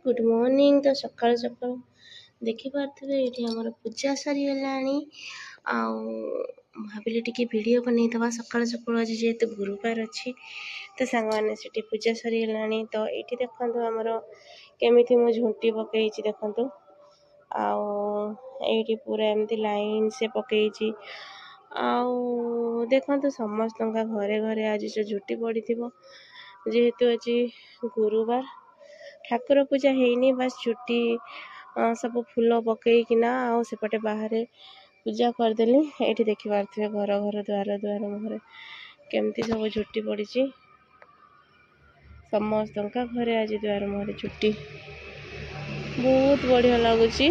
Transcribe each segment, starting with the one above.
Good morning. तो सकाल सकाल देखिपे ये आमर पूजा सरीगलानी भाविली टी वीडियो बनईदवा सकाल सकाल आज जेहेतु गुरुवार अच्छी तो सांग मैंने से पूजा सरीगलानी। तो ये देखो आमर केमी मु झुंटी पकई देखु आठी पूरा एमती लाइन से पकई देखो समस्त घरे घरे आज जो झुटी पड़ी जेहेतु आज गुरुवार ठाकुर पूजा हैनी बस झुटी सब फूल पकईकिना सेपटे बाहर पूजा करदेली। ये देखिपे घर घर द्वार द्वार मुहर केमती सब झुटी पड़ी समस्त घरे आज द्वार मुहर झुटी बहुत बढ़िया लगुच।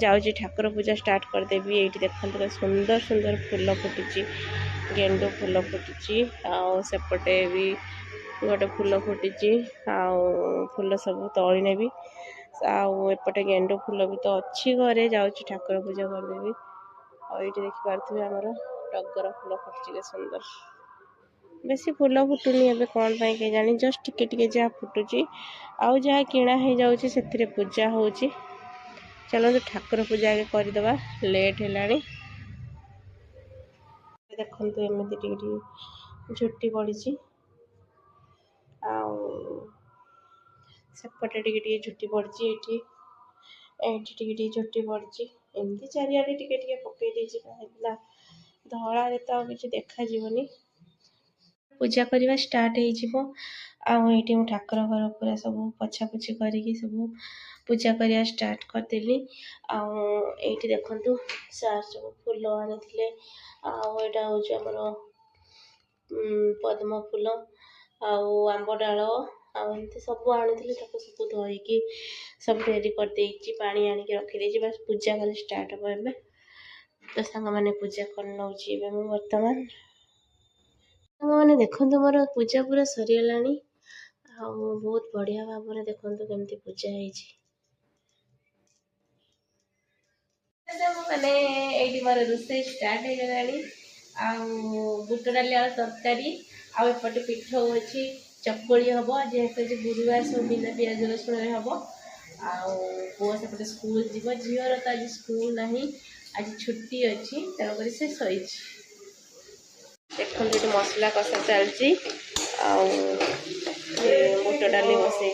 जाऊँगी ठाकुर पूजा स्टार्ट करदेवी। ये देखते सुंदर सुंदर फूल फुटी गेंडू फूल फुटी सेपटे भी गोटे फूल फुटी फूल सब तली नेबी एपटे गेंडू फूल भी तो अच्छी घरे जाऊँगी ठाकुर पूजा करदेवी। और ये देखिपे आमर टगर फूल फुटी सुंदर बेसी फूल फुटुनी ए कौन पाई के जानी जस्ट टिके टिके जहाँ फुटुची आउ जहाँ किणा हो जाऊँगी से पूजा होची। चलो ठाकुर पूजा आगे करदेवा लेट है देखु एमती टी झुटी पड़ी सेपटे टी झुटी पड़ी ये झुटी पड़ी एमती चारिड़े टे पकई कहीं धड़ा तो किसी देखा पूजा करवा स्टार्ट हो ठाकुर घर पूरा सब पोछा पोछी करके सब पूजा करवा स्टार्ट करदेली। ये देखु सार सब फूल आनी आईटा हूँ आमर पद्म फूल आंब डाल आमती सब आनी सब धोईकी सब रेडी कर पानी आनिक रखी बस पूजा कल स्टार्ट हम तो सांग मैंने पूजा कर नौ बर्तमान मैंने देखु मोर पूजा पूरा सरीगला बहुत बढ़िया भाव में देखु केमती पूजा मैंने ये मोर रोसे स्टार्ट हो गला बुट डाली आलू तरकारी आपटे पिठ अच्छी चकुली हम जेहेतु गुरुवार सब बिना पियाज रसुण हम पुआ सेपटे स्कूल जीव झीर तो आज स्कूल ना आज छुट्टी अच्छी तेणुक से शही देखो ये मसला कषा चलती बुट डाली बसई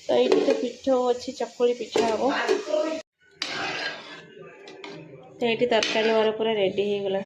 तो ये तो पिठ अच्छी चकुली पिठा हम तो ये तरकारी मोर पूरा रेडी हो गला।